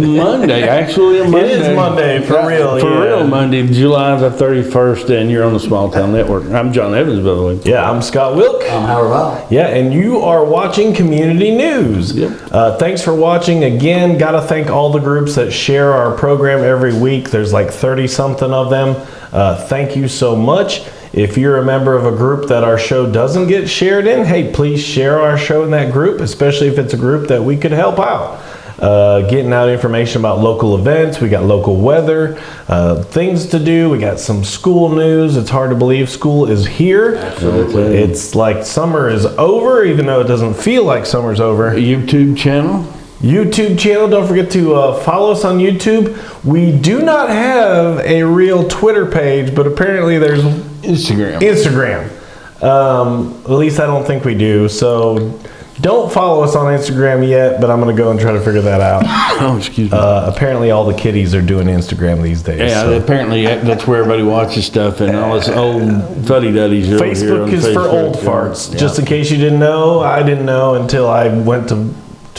Monday, actually a Monday. It is Monday, for real. For real Monday, July the 31st, and you're on the Small Town Network. I'm John Evans, by the way. Yeah, I'm Scott Wilk. I'm Howard Lau. Yeah, and you are watching Community News. Yep. Thanks for watching. Again, got to thank all the groups that share our program every week. There's like 30-something of them. Thank you so much. If you're a member of a group that our show doesn't get shared in, hey, please share our show in that group, especially if it's a group that we could help out. Getting out information about local events. We got local weather, things to do. We got some school news. It's hard to believe school is here. Absolutely. It's like summer is over, even though it doesn't feel like summer's over. YouTube channel. Don't forget to follow us on YouTube. We do not have a real Twitter page, but apparently there's Instagram. At least I don't think we do. So don't follow us on Instagram yet, but I'm going to go and try to figure that out. Oh, excuse me. Apparently all the kiddies are doing Instagram these days. Yeah, so. apparently that's where everybody watches stuff, and all this old fuddy-duddies. Facebook is for old farts. Just in case you didn't know, I didn't know until I went to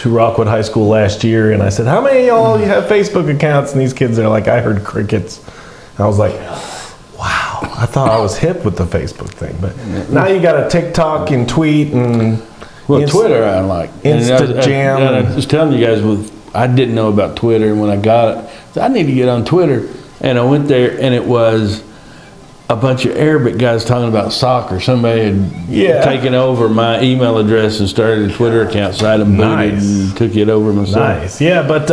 Rockwood High School last year, and I said, how many of y'all you have Facebook accounts? And these kids are like, I heard crickets. And I was like, wow, I thought I was hip with the Facebook thing. But now you got a TikTok and tweet and Twitter I like. Instagram. And I was telling you guys, I didn't know about Twitter, and when I got it, I said, I need to get on Twitter. And I went there, and it was a bunch of Arabic guys talking about soccer. Somebody had taken over my email address and started a Twitter account, so I had them booted and took it over myself. Nice. Yeah, but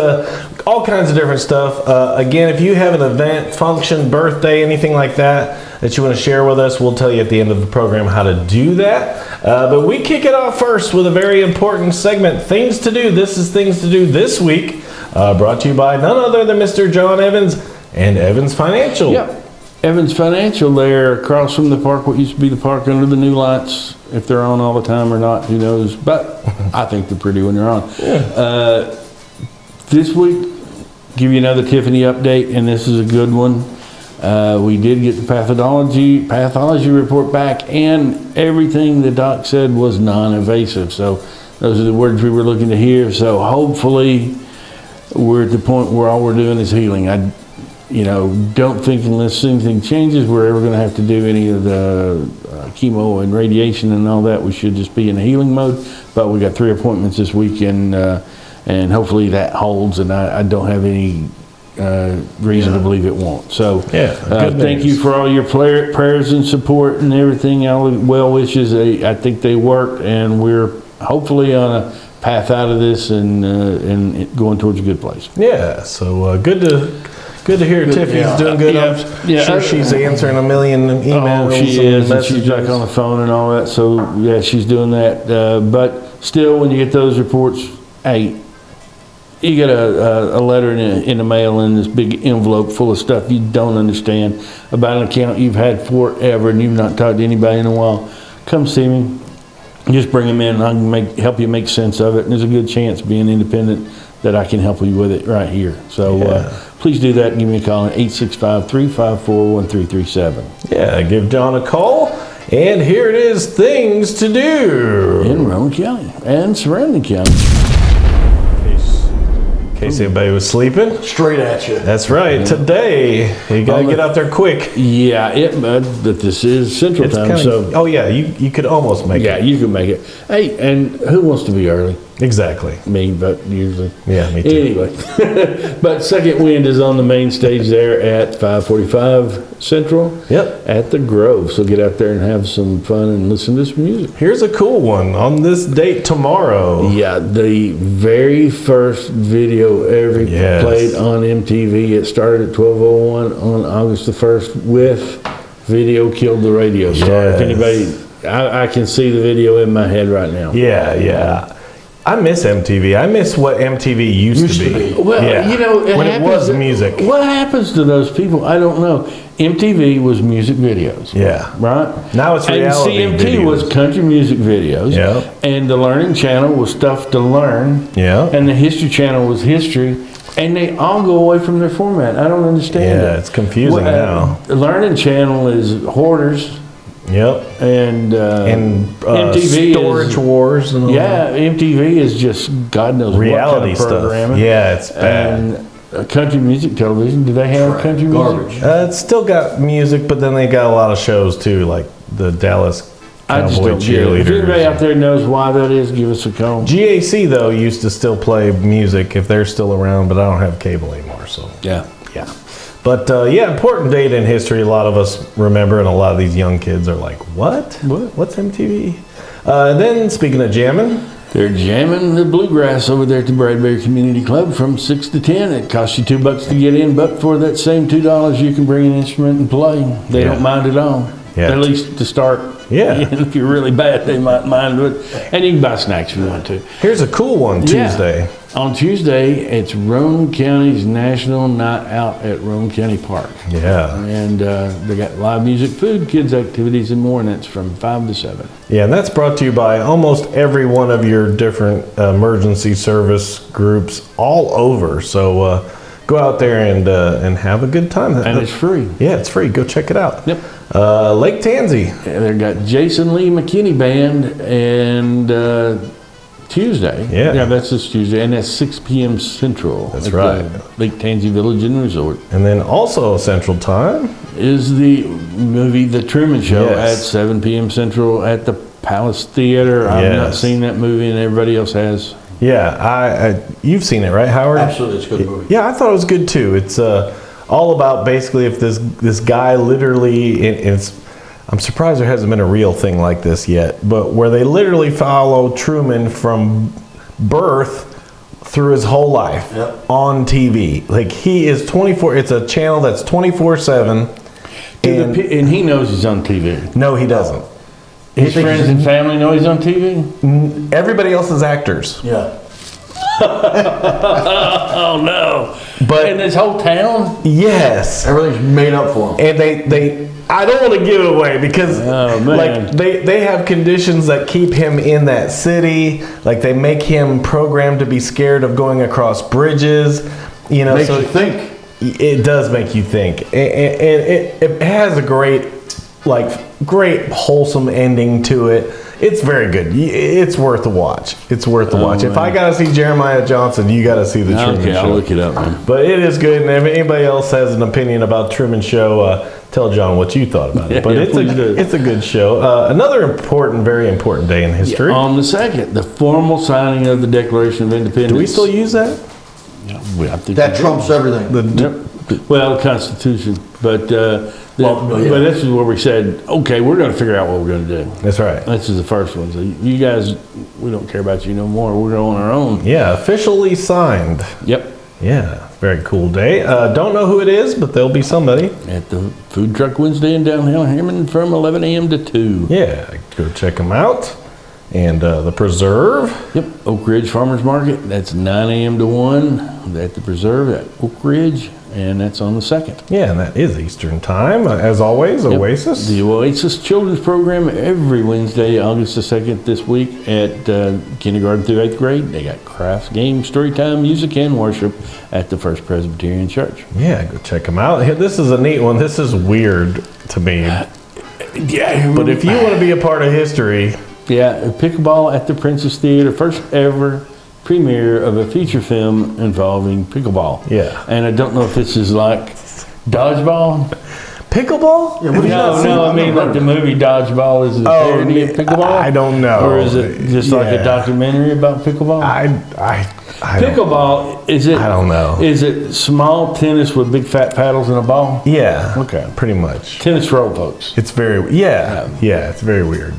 all kinds of different stuff. Again, if you have an event, function, birthday, anything like that you want to share with us, we'll tell you at the end of the program how to do that. But we kick it off first with a very important segment, Things to Do. This is Things to Do this week, brought to you by none other than Mr. John Evans and Evans Financial. Yep. Evans Financial there across from the park, what used to be the park under the new lights. If they're on all the time or not, who knows? But I think they're pretty when they're on. Yeah. This week, give you another Tiffany update, and this is a good one. We did get the pathology report back, and everything the doc said was non-invasive. So those are the words we were looking to hear. So hopefully we're at the point where all we're doing is healing. Don't think unless anything changes, we're ever going to have to do any of the chemo and radiation and all that. We should just be in a healing mode. But we got 3 appointments this week, and hopefully that holds. And I don't have any reason to believe it won't. So thank you for all your prayers and support and everything. All the well wishes. I think they worked, and we're hopefully on a path out of this and going towards a good place. Yeah. So good to hear Tiffany's doing good. I'm sure she's answering a million emails. Oh, she is, and she's back on the phone and all that. So, yeah, she's doing that. But still, when you get those reports, hey, you get a letter in the mail in this big envelope full of stuff you don't understand about an account you've had forever and you've not talked to anybody in a while. Come see me. Just bring them in, and I can help you make sense of it. And there's a good chance, being independent, that I can help you with it right here. So please do that and give me a call at 865-354-1337. Yeah, give John a call. And here it is, Things to Do. In Rowan County and surrounding county. In case anybody was sleeping. Straight at you. That's right. Today, you got to get out there quick. Yeah, but this is Central Time. Oh, yeah, you could almost make it. Yeah, you can make it. Hey, and who wants to be early? Exactly. Me, but usually. Yeah, me too. Anyway, but Second Wind is on the main stage there at 545 Central. Yep. At the Grove. So get out there and have some fun and listen to some music. Here's a cool one. On this date tomorrow. Yeah, the very first video ever played on MTV. It started at 12:01 on August the 1st with Video Killed the Radio Star. Yes. If anybody, I can see the video in my head right now. Yeah. I miss MTV. I miss what MTV used to be. Well, when it was music. What happens to those people? I don't know. MTV was music videos. Yeah. Right? Now it's reality And CMT was country music videos. Yeah. And the Learning Channel was stuff to learn. Yeah. And the History Channel was history. And they all go away from their format. I don't understand it. Yeah, it's confusing now. The Learning Channel is Hoarders. Yep. And MTV Storage Wars and all that. Yeah, MTV is just God knows Reality what kind of programming. stuff. Yeah, it's bad. And country music television. Do they have country music? Garbage. It's still got music, but then they got a lot of shows too, like the Dallas I just Cowboy don't get it. If anybody out Cheerleaders. there knows why that is, give us a call. GAC though used to still play music if they're still around, but I don't have cable anymore, so Yeah. yeah. But yeah, important date in history. A lot of us remember, and a lot of these young kids are like, "What? What's MTV?" Then speaking of jamming, They're jamming the bluegrass over there at the Bradbury Community Club from 6 to 10. It costs you $2 to get in, but for that same $2, you can bring an instrument and play. They Yeah. don't mind at all. Yeah. At least to start. Yeah. And if you're really bad, they might mind it. And you can buy snacks if you want to. here's a cool one. Yeah. Tuesday. On Tuesday, it's Roane County's National Night Out at Roane County Park. Yeah. And they got live music, food, kids' activities, and more, and that's from 5 to 7. Yeah, and that's brought to you by almost every one of your different emergency service groups all over. So go out there and have a good time. And it's free. Yeah, it's free. Go check it out. Yep. Lake Tansy. And they've got Jason Lee McKinney Band and Tuesday. Yeah. That's this Tuesday, and that's 6 p.m. Central. That's at right. the Lake Tansy Village and Resort. And then also Central Time. Is the movie The Truman Show Yes. at 7 p.m. Central at the Palace Theater. I've not Yes. seen that movie, and everybody else has. Yeah, I you've seen it, right, Howard? Absolutely, it's a good movie. Yeah, I thought it was good too. It's all about basically if this guy literally, it's, I'm surprised there hasn't been a real thing like this yet, but where they literally follow Truman from birth through his whole life Yep. on TV. Like he is 24. It's a channel that's 24/7. And he knows he's on TV. No, he doesn't. His friends and family know he's on TV? Everybody else is actors. Yeah. Oh, no. But- in this whole town? Yes. Everything's made up for him. And they I don't want to give it away because Oh, man. like they have conditions that keep him in that city. Like they make him programmed to be scared of going across bridges. You know, Makes so you think. it does make you think. And it has a great wholesome ending to it. It's very good. It's worth a watch. It's worth a watch. If I gotta see Jeremiah Johnson, you gotta see the Truman Okay, Show. I'll look it up, man. But it is good, and if anybody else has an opinion about Truman Show, tell John what you thought about it. But Yeah, please do. it's a good show. Another important, very important day in history. On the 2nd, the formal signing of the Declaration of Independence. Do we still use that? I think That we do. trumps everything. Yep. Well, the Constitution, but Well, yeah. but this is where we said, okay, we're going to figure out what we're going to do. That's right. This is the first one. So you guys, we don't care about you no more. We're on our own. Yeah, officially signed. Yep. Yeah, very cool day. Don't know who it is, but there'll be somebody. At the Food Truck Wednesday in downtown Hammond from 11 a.m. to 2. Yeah, go check them out. And the Preserve. Yep. Oak Ridge Farmers Market. That's 9 a.m. to 1 at the Preserve at Oak Ridge, and that's on the 2nd. Yeah, and that is Eastern Time. As always, Yep. Oasis. The Oasis Children's Program every Wednesday, August the 2nd this week at kindergarten through 8th grade. They got crafts, games, story time, music, and worship at the First Presbyterian Church. Yeah, go check them out. Here, this is a neat one. This is weird to me. Yeah, But if you want to be a part of history, Yeah, pickleball at the Princess Theater, first ever premiere of a feature film involving pickleball. Yeah. And I don't know if this is like dodgeball. pickleball? Yeah, what do you not see? No, I mean like the movie Dodgeball is a parody of pickleball. I don't know. Or is it just like Yeah. a documentary about pickleball? I don't, Pickleball, is it? I don't know. Is it small tennis with big fat paddles and a ball? yeah. Okay. Pretty much. Tennis for old folks. It's very it's very weird.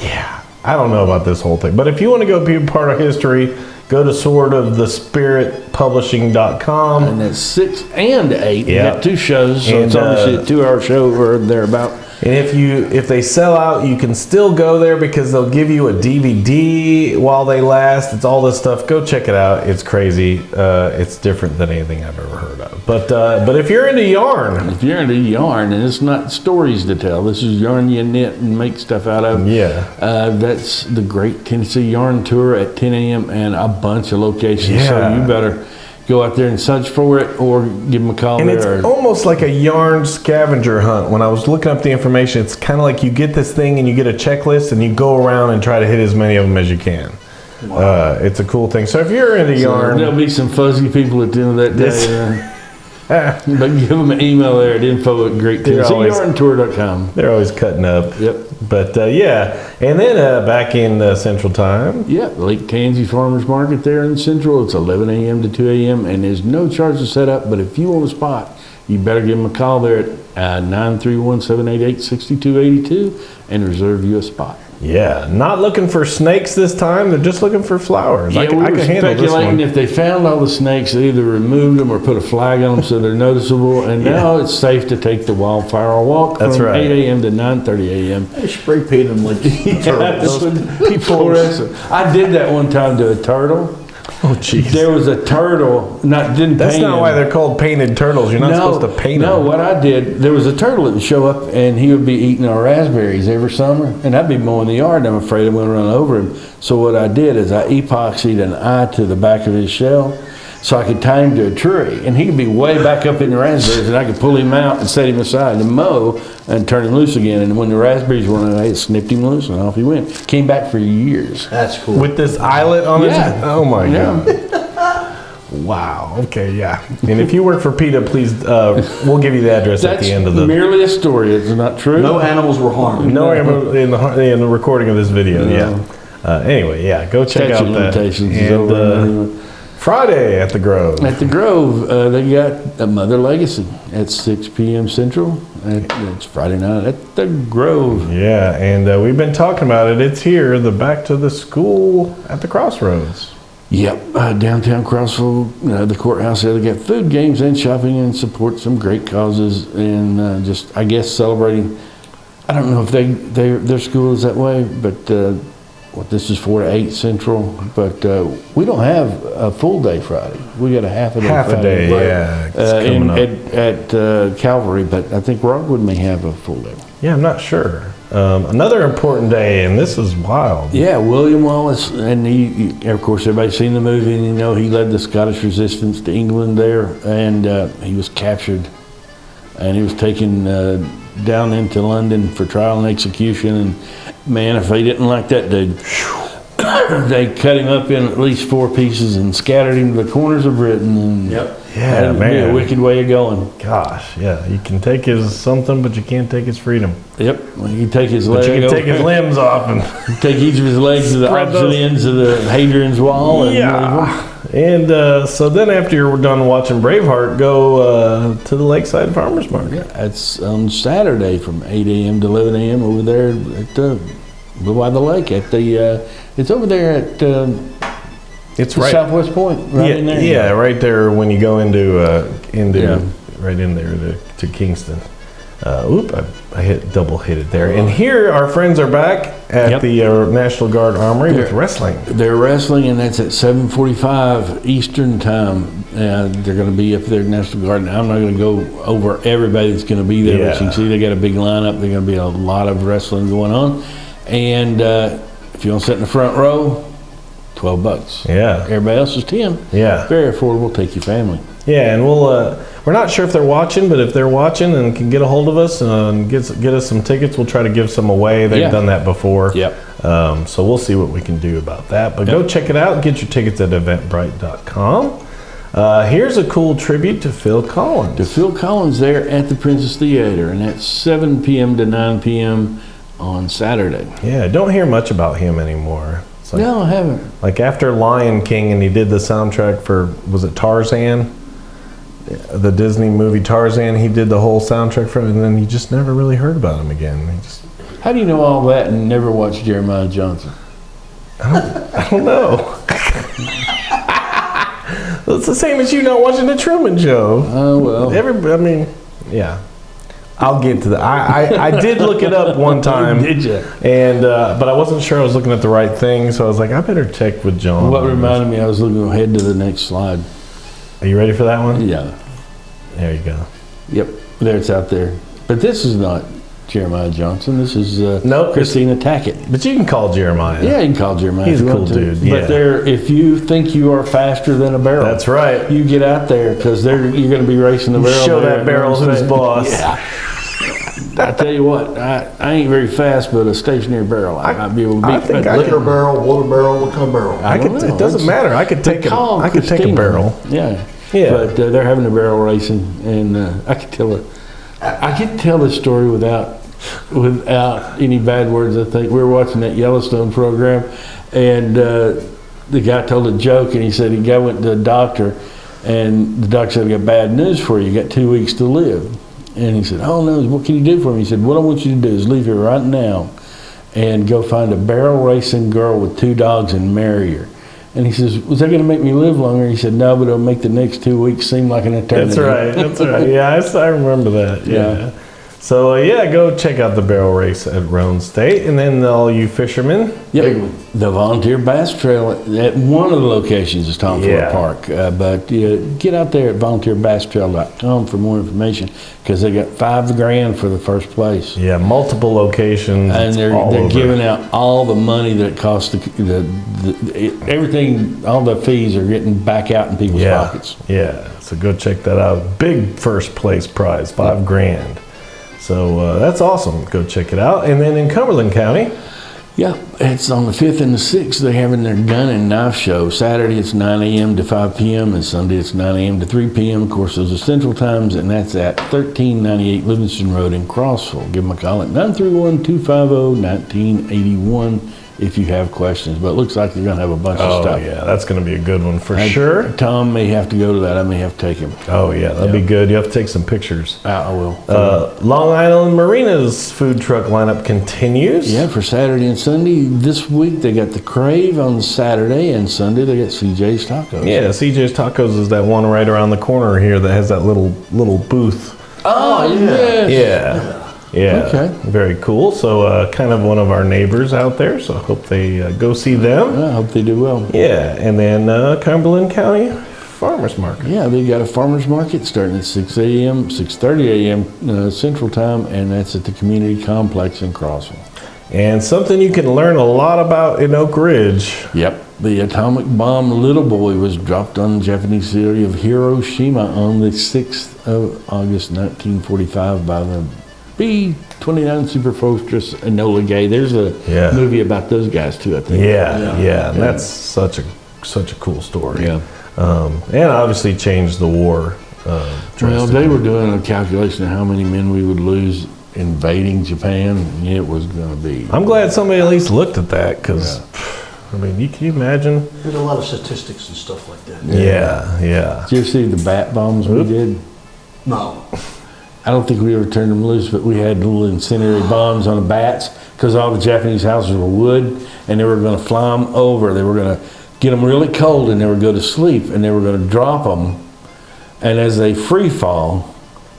Yeah, I don't know about this whole thing, but if you want to go be a part of history, go to swordofthespiritpublishing.com. And that's 6 and 8. You Yeah. got 2 shows, so And, it's obviously a 2-hour show or thereabout. And if they sell out, you can still go there because they'll give you a DVD while they last. It's all this stuff. Go check it out. It's crazy. It's different than anything I've ever heard of. But if you're into yarn, If you're into yarn, and it's not stories to tell, this is yarn you knit and make stuff out of. yeah, That's the Great Tennessee Yarn Tour at 10 a.m. and a bunch of locations. So Yeah. you better go out there and search for it, or give them a call And there. it's almost like a yarn scavenger hunt. When I was looking up the information, it's kind of like you get this thing and you get a checklist and you go around and try to hit as many of them as you can. It's a cool thing. So if you're into yarn, There'll be some fuzzy people at the end of that This- day. But give them an email there at info@greattennesseyarntour.com. they're always cutting up. Yep. But yeah, and then back in Central Time. Yep, Lake Tansy Farmers Market there in Central. It's 11 a.m. to 2 a.m. and there's no charge to set up. But if you want a spot, you better give them a call there at 931-788-6282 and reserve you a spot. Yeah, not looking for snakes this time. They're just looking for flowers. Yeah, I we were can handle this speculating one. if they found all the snakes, they either removed them or put a flag on them so they're noticeable. And now it's safe to take the wildflower walk That's from right. 8 a.m. to 9:30 a.m. They spray paint them like That's turtles. what people. I did that one time to a turtle. Oh, jeez. There was a turtle, didn't That's paint not him. why they're called painted turtles. You're not supposed to paint No, them. what I did, there was a turtle that would show up and he would be eating our raspberries every summer, and I'd be mowing the yard and I'm afraid I'm going to run over him. So what I did is I epoxied an eye to the back of his shell so I could tie him to a tree, and he could be way back up in the raspberries and I could pull him out and set him aside and mow and turn him loose again. And when the raspberries were on, I snipped him loose and off he went. Came back for years. That's cool. With this eyelet on his Yeah. head? Oh, my Yeah. God. Wow. Okay, yeah. And if you work for PETA, please, we'll give you the address at That's the end of the... merely a story. It's not true. No animals were harmed. No, in the recording of this video, yeah. Anyway, yeah, go check Statute out of that. limitations is And, over. Friday at the Grove. At the Grove, they got a Mother Legacy at 6 p.m. Central. It's Friday night at the Grove. Yeah, and we've been talking about it. It's here, the Back to the School at the Crossroads. Yep, downtown Crossville, the courthouse there. They got food, games, and shopping, and support some great causes, and just I guess celebrating. I don't know if their school is that way, but this is 4 to 8 Central. But we don't have a full day Friday. We got a half a day. Half a Friday, day, yeah. It's coming up. at Calvary, but I think Rockwood may have a full day. Yeah, I'm not sure. Another important day, and this is wild. Yeah, William Wallace, and he of course, everybody's seen the movie, and he led the Scottish resistance to England there, and he was captured, and he was taken down into London for trial and execution, and man, if they didn't like that dude, they cut him up in at least 4 pieces and scattered him to the corners of Britain, and Yep. Yeah, that'd be a man. wicked way of going. Gosh, yeah. You can take his something, but you can't take his freedom. Yep, well, you take his But leg, you can take his over- limbs off and... take each of his legs to the Spread opposite those- ends of the Hadrian's Wall, and Yeah. And so then after you're done watching Braveheart, go to the Lakeside Farmers Market. It's on Saturday from 8 a.m. to 11 a.m. over there at Blue by the Lake. It's over there at It's right. Southwest Point, right in there. Yeah, right there when you go into Yeah. right in there to Kingston. I double hit it there. And here our friends are back at Yep. the National Guard Armory with They're- wrestling. They're wrestling, and that's at 7:45 Eastern time. They're going to be up there at National Guard. Now, I'm not going to go over everybody that's going to be there, but you Yeah. can see they got a big lineup. There's going to be a lot of wrestling going on. And if you want to sit in the front row, $12. Yeah. Everybody else is 10. Yeah. Very affordable. Take your family. Yeah, and we're not sure if they're watching, but if they're watching and can get a hold of us and get us some tickets, we'll try to give some away. They've Yeah. done that before. Yep. So we'll see what we can do about that. But go Yep. check it out. Get your tickets at eventbrite.com. Here's a cool tribute to Phil Collins. To Phil Collins there at the Princess Theater, and that's 7 p.m. to 9 p.m. on Saturday. Yeah, don't hear much about him anymore. It's like, No, I haven't. like after Lion King and he did the soundtrack for, was it Tarzan? The Disney movie Tarzan, he did the whole soundtrack for it, and then you just never really heard about him again. He just, How do you know all that and never watch Jeremiah Johnson? I don't know. It's the same as you not watching The Truman Show. Oh, well. I mean, yeah. I'll get to that. I did look it up one time. Did you? And but I wasn't sure I was looking at the right thing, so I was like, I better check with John. What reminded me, I was looking ahead to the next slide. Are you ready for that one? Yeah. There you go. Yep. There, it's out there. But this is not Jeremiah Johnson. This is Nope. Christina Tackett. But you can call Jeremiah. Yeah, you can call Jeremiah. He's if you a want cool to. dude, yeah. But if you think you are faster than a barrel, That's right. you get out there because you're going to be racing the barrel. Show there, that barrel you know what who's I'm boss. saying? Yeah. I tell you what, I ain't very fast, but a stationary barrel I might be able to beat. I think But Liquor barrel, water barrel, what kind of barrel? I could. don't know. It doesn't matter. I could take call I could take a Christina. barrel. Yeah. Yeah. But they're having a barrel racing, and I could tell it. I could tell this story without any bad words. I think we were watching that Yellowstone program, and the guy told a joke, and he said the guy went to a doctor, and the doctor said, "I got bad news for you. You got 2 weeks to live." And he said, "Oh no, what can you do for me?" He said, "What I want you to do is leave here right now, and go find a barrel racing girl with 2 dogs and marry her." And he says, "Was that going to make me live longer?" He said, "No, but it'll make the next 2 weeks seem like an eternity." That's right. That's right. Yeah, I remember that. Yeah. Yeah. So go check out the barrel race at Roan State, and then all you fishermen. Yep. The Volunteer Bass Trail at one of the locations is Tom Ford Yeah. Park. But get out there at volunteerbasstrail.com for more information because they got $5,000 for the first place. Yeah, multiple locations. And It's they're all over. giving out all the money that it costs everything, all the fees are getting back out in people's pockets. Yeah. So go check that out. Big first place prize, $5,000. So that's awesome. Go check it out. And then in Cumberland County, Yeah, it's on the 5th and the 6th. They're having their gun and knife show. Saturday it's 9 a.m. to 5 p.m. and Sunday it's 9 a.m. to 3 p.m. Of course, those are Central Times, and that's at 1398 Livingston Road in Crossville. Give them a call at 931-250-1981 if you have questions. But it looks like they're going to have a bunch of stuff. yeah, that's going to be a good one for sure. Tom may have to go to that. I may have to take him. Oh, yeah, that'd be good. You have to take some pictures. I will. Long Island Marina's food truck lineup continues. Yeah, for Saturday and Sunday. This week they got the Crave on Saturday, and Sunday they got CJ's Tacos. Yeah, CJ's Tacos is that one right around the corner here that has that little booth. Oh, yeah. Yeah. Okay. Very cool. So kind of one of our neighbors out there. So I hope they go see them. I hope they do well. Yeah. And then Cumberland County Farmers Market. Yeah, they got a farmer's market starting at 6 a.m., 6:30 a.m. Central Time, and that's at the community complex in Crossville. And something you can learn a lot about in Oak Ridge. Yep, the atomic bomb Little Boy was dropped on the Japanese city of Hiroshima on the 6th of August 1945 by the B-29 Superfortress Enola Gay. There's a movie about those guys too, I think. Yeah. And that's such a cool story. Yeah. And obviously changed the war. Well, they were doing a calculation of how many men we would lose invading Japan, and it was going to be. I'm glad somebody at least looked at that because, I mean, can you imagine? There's a lot of statistics and stuff like that. Yeah. Did you see the bat bombs we did? No. I don't think we ever turned them loose, but we had little incendiary bombs on the bats because all the Japanese houses were wood, and they were going to fly them over. They were going to get them really cold, and they would go to sleep, and they were going to drop them. And as they free fall,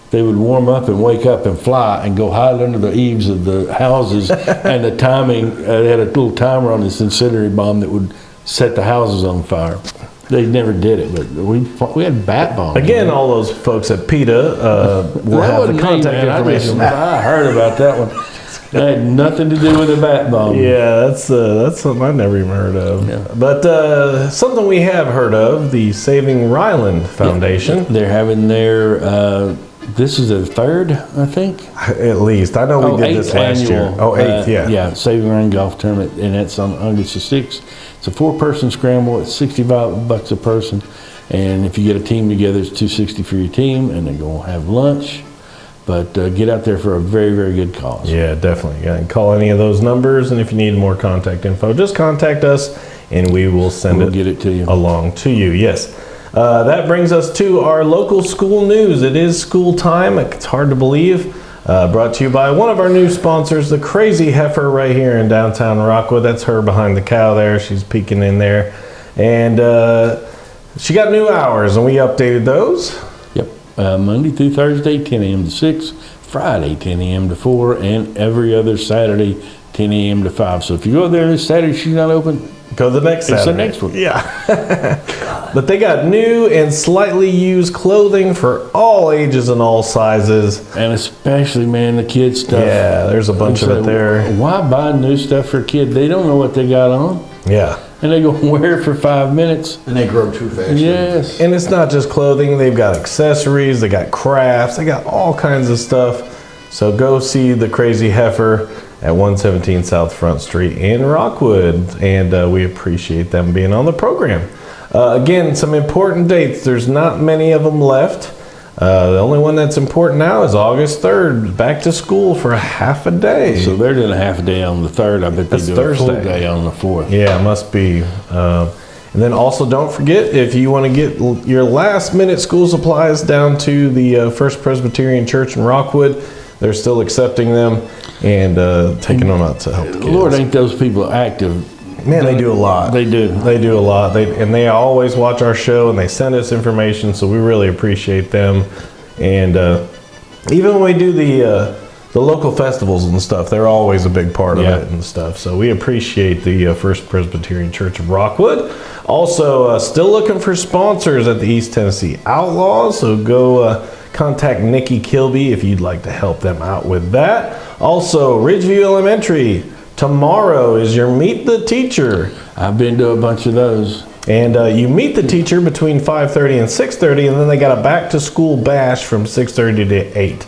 they would warm up and wake up and fly and go hide under the eaves of the houses. And the timing, they had a little timer on this incendiary bomb that would set the houses on fire. They never did it, but we had bat bombs. Again, all those folks at PETA will have the contact information. I heard about that one. That had nothing to do with the bat bomb. Yeah, that's something I never even heard of. Yeah. But something we have heard of, the Saving Ryland Foundation. They're having their, this is their third, I think. At least. I know we did this last year. Oh, eighth, yeah. Yeah, Saving Ryland Golf Tournament, and that's on August the 6th. It's a 4-person scramble. It's $65 a person. And if you get a team together, it's $260 for your team, and they're going to have lunch. But get out there for a very, very good cause. Yeah, definitely. Yeah, and call any of those numbers, and if you need more contact info, just contact us, and we will send We'll get it to you. along to you. Yes. That brings us to our local school news. It is school time. It's hard to believe. Brought to you by one of our new sponsors, the Crazy Heifer, right here in downtown Rockwood. That's her behind the cow there. She's peeking in there. And she got new hours, and we updated those. Yep. Monday through Thursday, 10 a.m. to 6. Friday, 10 a.m. to 4. And every other Saturday, 10 a.m. to 5. So if you go there this Saturday, she's not open. Go the next Saturday. It's the next one. Yeah. But they got new and slightly used clothing for all ages and all sizes. And especially, man, the kids stuff. Yeah, there's a bunch of it there. Why buy new stuff for kids? They don't know what they got on. Yeah. And they go wear it for 5 minutes. And they grow too fast. Yes. And it's not just clothing. They've got accessories. They got crafts. They got all kinds of stuff. So go see the Crazy Heifer at 117 South Front Street in Rockwood. And we appreciate them being on the program. Again, some important dates. There's not many of them left. The only one that's important now is August 3rd, back to school for a half a day. So they're doing a half a day on the 3rd. I bet they That's do a full Thursday. day on the 4th. Yeah, it must be. And then also don't forget, if you want to get your last minute school supplies down to the First Presbyterian Church in Rockwood, they're still accepting them and taking them out to help the kids. Lord, ain't those people active. Man, they do a lot. They do. They do a lot. They always watch our show and they send us information, so we really appreciate them. And even when we do the local festivals and stuff, they're always a big part of it and stuff. So we appreciate the First Presbyterian Church of Rockwood. Also, still looking for sponsors at the East Tennessee Outlaws. So go contact Nikki Kilby if you'd like to help them out with that. Also, Ridgeview Elementary. Tomorrow is your Meet the Teacher. I've been to a bunch of those. And you meet the teacher between 5:30 and 6:30, and then they got a back-to-school bash from 6:30 to 8.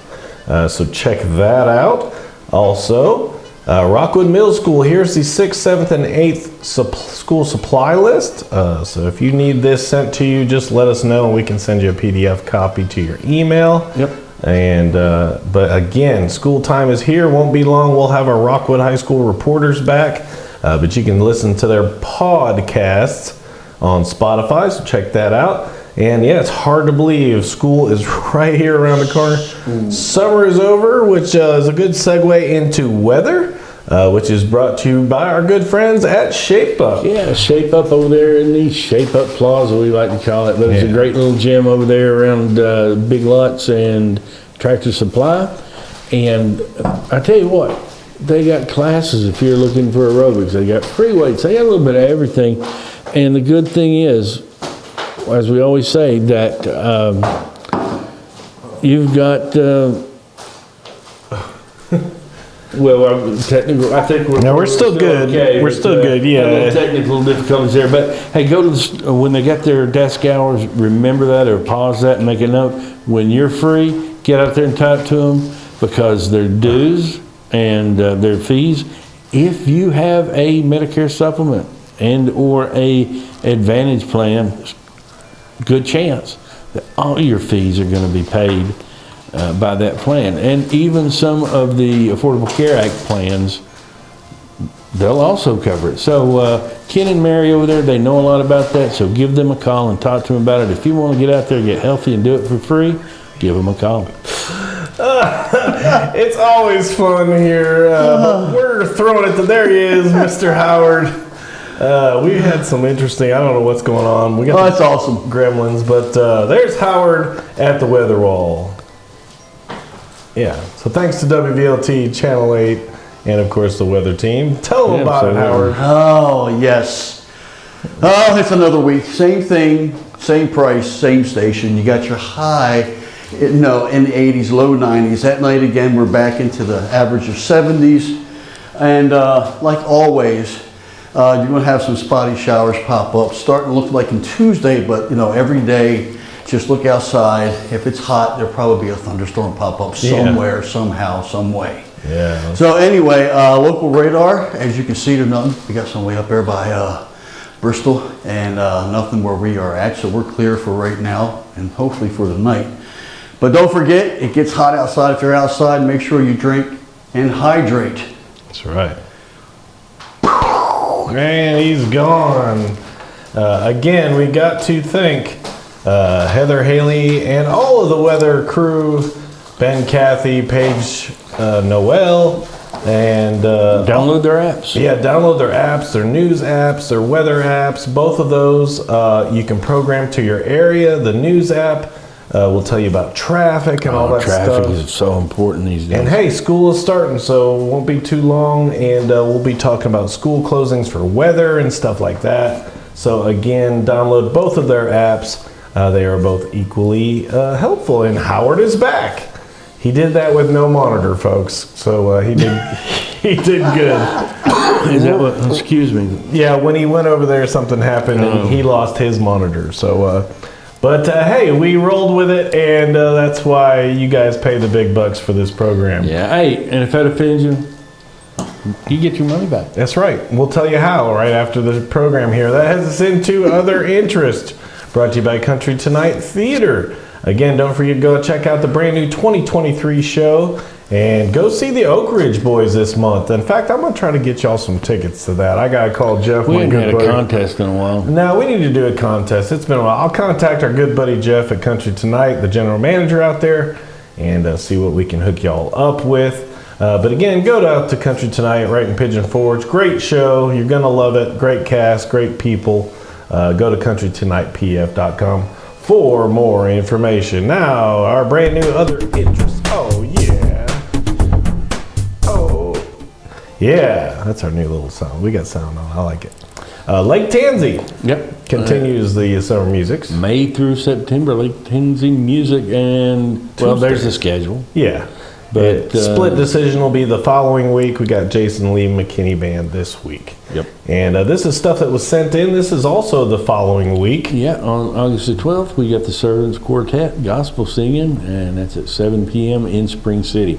So check that out. Also, Rockwood Middle School, here's the 6th, 7th, and 8th school supply list. So if you need this sent to you, just let us know, and we can send you a PDF copy to your email. Yep. And but again, school time is here. Won't be long. We'll have our Rockwood High School reporters back. But you can listen to their podcasts on Spotify, so check that out. And yeah, it's hard to believe school is right here around the corner. Summer is over, which is a good segue into weather, which is brought to you by our good friends at Shape Up. Yeah, Shape Up over there in the Shape Up Plaza, we like to call it. But it's a great little gym over there around Big Lots and Tractor Supply. And I tell you what, they got classes if you're looking for aerobics. They got free weights. They got a little bit of everything. And the good thing is, as we always say, that you've got... Well, technical. I think we're still good. Okay, we're still good. Yeah. A little technical difficulties there, but hey, go to when they got their desk hours. Remember that, or pause that and make a note. When you're free, get out there and talk to them because their dues and their fees. If you have a Medicare supplement and or a Advantage plan, good chance that all your fees are going to be paid by that plan. And even some of the Affordable Care Act plans, they'll also cover it. So Ken and Mary over there, they know a lot about that, so give them a call and talk to them about it. If you want to get out there, get healthy and do it for free, give them a call. It's always fun here, but we're throwing it to, there he is, Mr. Howard. We had some interesting, I don't know what's going on. We got that's awesome. gremlins, but there's Howard at the weather wall. Yeah, so thanks to WVLT, Channel 8, and of course the weather team. Tell them about it, Howard. Oh, yes. Oh, it's another week. Same thing, same price, same station. You got your high, in the 80s, low 90s. At night again, we're back into the average of 70s. And like always, you're going to have some spotty showers pop up. Starting to look like in Tuesday, but every day, just look outside. If it's hot, there'll probably be a thunderstorm pop up somewhere, somehow, some way. Yeah. So anyway, local radar, as you can see, there's nothing. We got some way up there by Bristol, and nothing where we are at. So we're clear for right now, and hopefully for the night. But don't forget, it gets hot outside. If you're outside, make sure you drink and hydrate. That's right. Man, he's gone. Again, we got to thank Heather, Haley, and all of the weather crew, Ben, Kathy, Paige, Noel, and Download their apps. yeah, download their apps, their news apps, their weather apps. Both of those you can program to your area. The news app will tell you about traffic and all that Traffic stuff. is so important these days. And hey, school is starting, so it won't be too long, and we'll be talking about school closings for weather and stuff like that. So again, download both of their apps. They are both equally helpful. And Howard is back. He did that with no monitor, folks. So he did he did good. Is that what, excuse me. Yeah, when he went over there, something happened and he lost his monitor. So, but hey, we rolled with it, and that's why you guys pay the big bucks for this program. Yeah, hey, and if that offends you, you get your money back. That's right. We'll tell you how right after the program here. That has us into other interest. Brought to you by Country Tonight Theater. Again, don't forget to go check out the brand new 2023 show and go see the Oak Ridge Boys this month. In fact, I'm going to try to get y'all some tickets to that. I got to call Jeff, We my haven't good had a buddy. contest in a while. No, we need to do a contest. It's been a while. I'll contact our good buddy Jeff at Country Tonight, the general manager out there, and see what we can hook y'all up with. But again, go out to Country Tonight right in Pigeon Forge. Great show. You're going to love it. Great cast, great people. Go to countrytonightpf.com for more information. Now, our brand new other interest. Oh, yeah. Oh, yeah. That's our new little sound. We got sound on. I like it. Lake Tansy Yep. continues the summer musics. May through September, Lake Tansy Music, and, well, there's the schedule. Yeah. But, Split decision will be the following week. We got Jason Lee McKinney Band this week. Yep. And this is stuff that was sent in. This is also the following week. Yeah, on August the 12th, we got the Servants Quartet gospel singing, and that's at 7 p.m. in Spring City.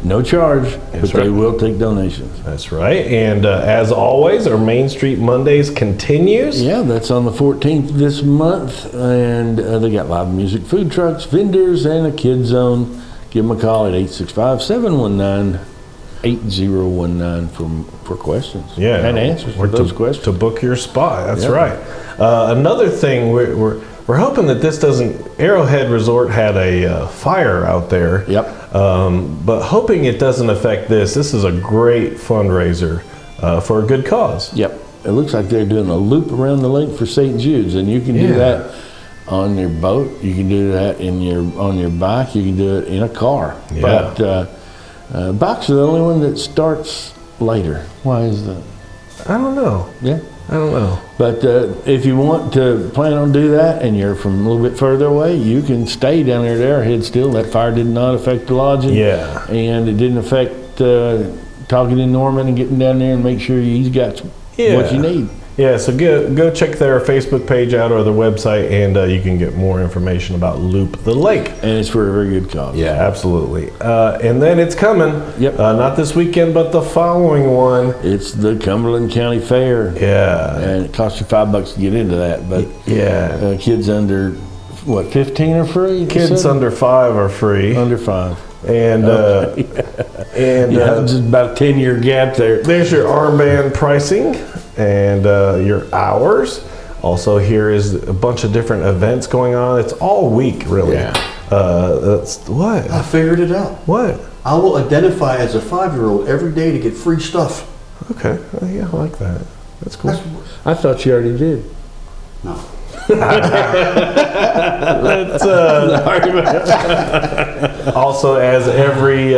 No charge, but they right. will take donations. That's right. And as always, our Main Street Mondays continues. Yeah, that's on the 14th this month, and they got live music, food trucks, vendors, and a kid zone. Give them a call at 865-719-8019 for questions. Yeah, and answers or for those questions. to book your spot. That's Yeah. right. Another thing, we're hoping that this doesn't. Arrowhead Resort had a fire out there. Yep. But hoping it doesn't affect this. This is a great fundraiser for a good cause. Yep. It looks like they're doing a loop around the lake for St. Jude's, and you can do Yeah. that on your boat. You can do that on your bike. You can do it in a car. Yeah. But bikes are the only one that starts later. Why is that? I don't know. Yeah. I don't know. But if you want to plan on do that and you're from a little bit further away, you can stay down there at Arrowhead still. That fire did not affect the lodging. Yeah. And it didn't affect talking to Norman and getting down there and make sure he's got what you need. Yeah, so go check their Facebook page out or their website, and you can get more information about Loop the Lake. And it's for a very good cause. Yeah, absolutely. And then it's coming. Yep. Not this weekend, but the following one. It's the Cumberland County Fair. Yeah. And it costs you $5 to get into that. But Yeah. kids under, 15 are free? Kids under 5 are free. Under 5. And Yeah, just about a 10-year gap there. there's your armband pricing and your hours. Also, here is a bunch of different events going on. It's all week, really. Yeah. That's what? I figured it out. What? I will identify as a 5-year-old every day to get free stuff. Okay. Yeah, I like that. That's cool. I thought you already did. No. Let's, also, as every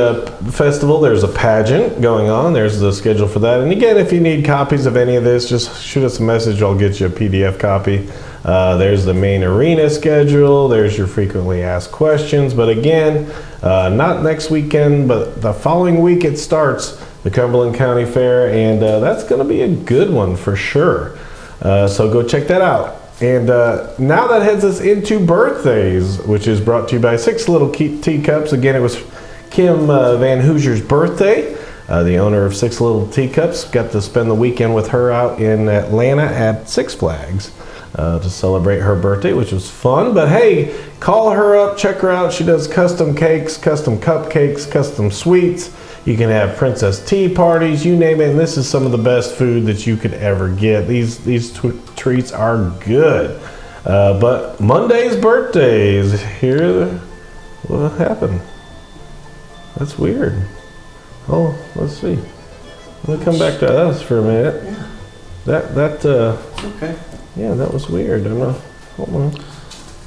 festival, there's a pageant going on. There's the schedule for that. And again, if you need copies of any of this, just shoot us a message. I'll get you a PDF copy. There's the main arena schedule. There's your frequently asked questions. But again, not next weekend, but the following week it starts, the Cumberland County Fair. And that's going to be a good one for sure. So go check that out. And now that heads us into birthdays, which is brought to you by Six Little Teacups. Again, it was Kim Van Hoosier's birthday. The owner of Six Little Teacups. Got to spend the weekend with her out in Atlanta at Six Flags to celebrate her birthday, which was fun. But hey, call her up, check her out. She does custom cakes, custom cupcakes, custom sweets. You can have princess tea parties, you name it. And this is some of the best food that you could ever get. These treats are good. But Monday's birthdays, here, what happened? That's weird. Oh, let's see. Let me come back to us for a minute. Yeah. That Okay. yeah, that was weird. I don't know. Hold on.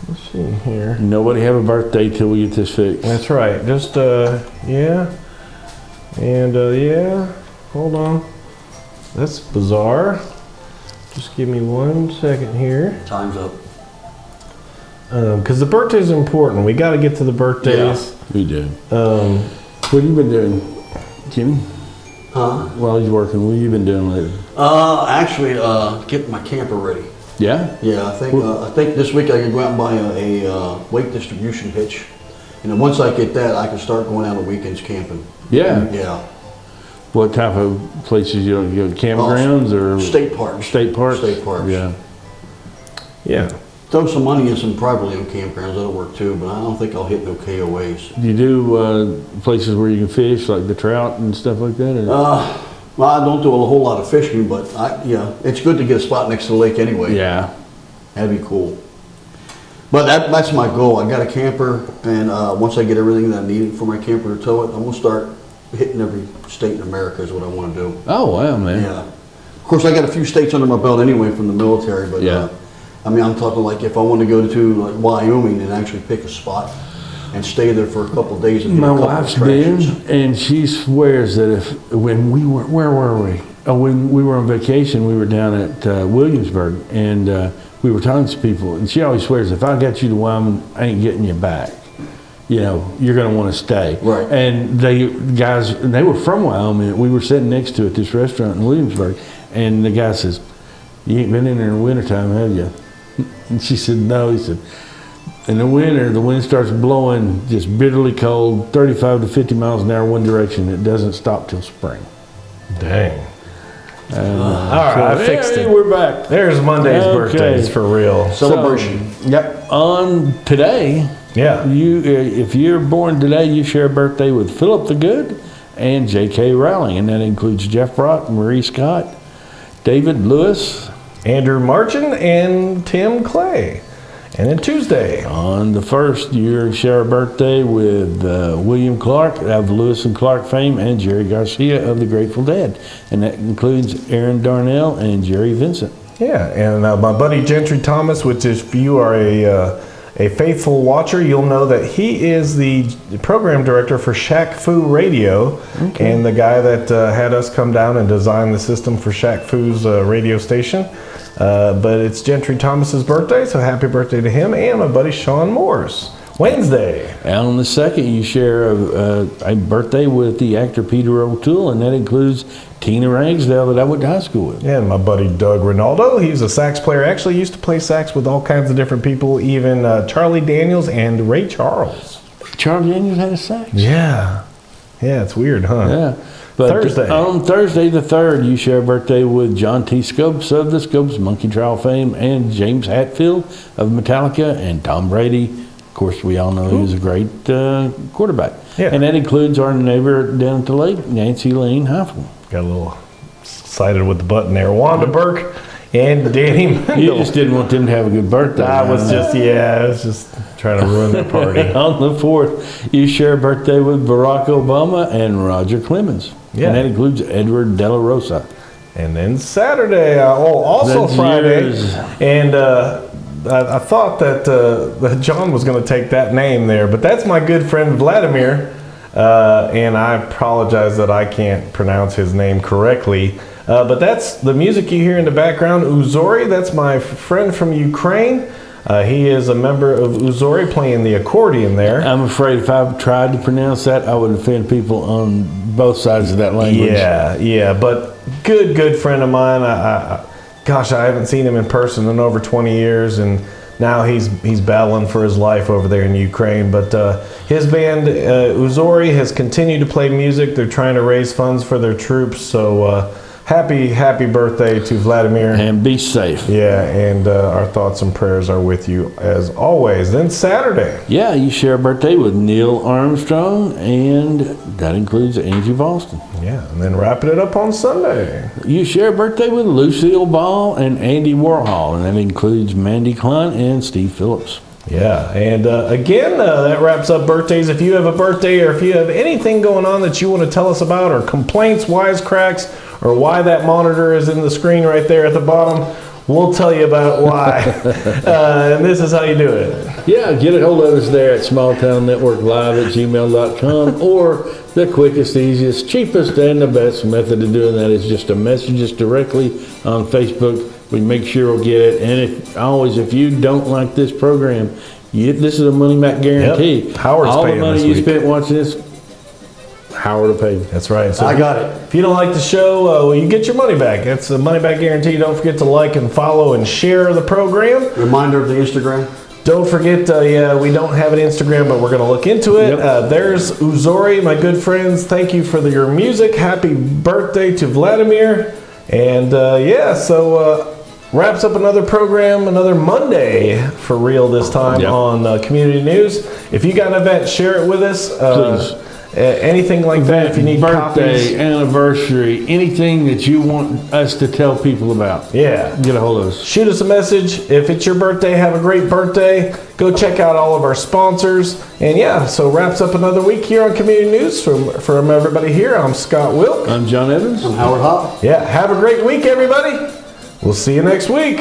Let's see here. Nobody have a birthday till we get this fixed. That's right. Just yeah. And yeah, hold on. That's bizarre. Just give me 1 second here. Time's up. Because the birthdays are important. We got to get to the birthdays. We do. Um, What have you been doing, Jimmy? Huh? While you're working, what have you been doing lately? Actually, getting my camper ready. Yeah? Yeah, I think this week I can go out and buy a weight distribution hitch. And then once I get that, I can start going out on weekends camping. Yeah. Yeah. What type of places you go? Campgrounds or State parks. state parks? State parks. Yeah. yeah. Throw some money in some privately owned campgrounds, that'll work too, but I don't think I'll hit no KOAs. Do you do places where you can fish, like the trout and stuff like that? Or? Well, I don't do a whole lot of fishing, but yeah, it's good to get a spot next to the lake anyway. Yeah. That'd be cool. But that's my goal. I got a camper, and once I get everything that I need for my camper to tow it, I'm gonna start hitting every state in America is what I want to do. Oh, wow, man. Yeah. Of course, I got a few states under my belt anyway from the military, but Yeah. I mean, I'm talking like if I want to go to like Wyoming and actually pick a spot and stay there for a couple of days and do My a couple wife's attractions. been, and she swears that when we were, where were we? Oh, when we were on vacation, we were down at Williamsburg, and we were talking to people, and she always swears, if I got you to Wyoming, I ain't getting you back. You know, you're going to want to stay. Right. And they were from Wyoming. We were sitting next to at this restaurant in Williamsburg, and the guy says, "You ain't been in there in the wintertime, have you?" And she said, "No." He said, "In the winter, the wind starts blowing just bitterly cold, 35 to 50 miles an hour one direction. It doesn't stop till spring." Dang. And, All right, I fixed hey, it. we're back. There's Monday's Okay. birthdays for real. Celebration. So, yep. On today, Yeah. if you're born today, you share a birthday with Philip the Good and J.K. Rowling, and that includes Jeff Brock, Marie Scott, David Lewis. Andrew Marchand and Tim Clay. And then Tuesday. On the 1st, you share a birthday with William Clark of Lewis and Clark fame and Jerry Garcia of the Grateful Dead, and that includes Aaron Darnell and Jerry Vincent. Yeah, and my buddy Gentry Thomas, which if you are a faithful watcher, you'll know that he is the program director for Shaq Fu Radio, and the guy that had us come down and design the system for Shaq Fu's radio station. But it's Gentry Thomas's birthday, so happy birthday to him, and my buddy Sean Morris. Wednesday. And on the 2nd, you share a birthday with the actor Peter O'Toole, and that includes Tina Ragsdale that I went to high school with. Yeah, and my buddy Doug Ronaldo, he's a sax player. Actually used to play sax with all kinds of different people, even Charlie Daniels and Ray Charles. Charlie Daniels had a sax. Yeah. Yeah, it's weird, huh? Yeah. But Thursday. On Thursday the 3rd, you share a birthday with John T. Scopes of the Scopes Monkey Trial fame, and James Hetfield of Metallica, and Tom Brady. Of course, we all know he was a great quarterback. Yeah. And that includes our neighbor down at the lake, Nancy Lane Hoffman. Got a little excited with the button there. Wanda Burke and Danny You Mendel. just didn't want them to have a good birthday. I was just trying to ruin their party. On the 4th, you share a birthday with Barack Obama and Roger Clemens. Yeah. And that includes Edward De La Rosa. And then Saturday, also That's Friday. yours. And I thought that John was going to take that name there, but that's my good friend Vladimir. And I apologize that I can't pronounce his name correctly. But that's the music you hear in the background. Uzori, that's my friend from Ukraine. He is a member of Uzori playing the accordion there. I'm afraid if I tried to pronounce that, I would offend people on both sides of that language. Yeah, but good friend of mine. Gosh, I haven't seen him in person in over 20 years, and now he's battling for his life over there in Ukraine. But his band, Uzori, has continued to play music. They're trying to raise funds for their troops, so happy birthday to Vladimir. And be safe. Yeah, and our thoughts and prayers are with you as always. Then Saturday. Yeah, you share a birthday with Neil Armstrong, and that includes Angie Boston. Yeah, and then wrapping it up on Sunday. You share a birthday with Lucille Ball and Andy Warhol, and that includes Mandy Klein and Steve Phillips. Yeah, and again, that wraps up birthdays. If you have a birthday or if you have anything going on that you want to tell us about, or complaints, wisecracks, or why that monitor is in the screen right there at the bottom, we'll tell you about why. And this is how you do it. Yeah, get a hold of us there at smalltownnetworklive@gmail.com, or the quickest, easiest, cheapest, and the best method of doing that is just to message us directly on Facebook, we make sure we'll get it. And if you don't like this program, this is a money back guarantee. Yep. Howard's all the paying money this you week. spent watching this, Howard will pay you. That's right. So I got it. if you don't like the show, well, you get your money back. That's a money back guarantee. Don't forget to like and follow and share the program. Reminder of the Instagram. Don't forget, we don't have an Instagram, but we're going to look into it. Yep. There's Uzori, my good friends. Thank you for your music. Happy birthday to Vladimir. And wraps up another program, another Monday for real this time Yep. on Community News. If you got an event, share it with us. Please. Anything like that, if you need birthday, copies. anniversary, anything that you want us to tell people about, Yeah. get a hold of us. Shoot us a message. If it's your birthday, have a great birthday. Go check out all of our sponsors. And so wraps up another week here on Community News. From everybody here, I'm Scott Wilk. I'm John Evans. I'm Howard Hop. Yeah, have a great week, everybody. We'll see you next week.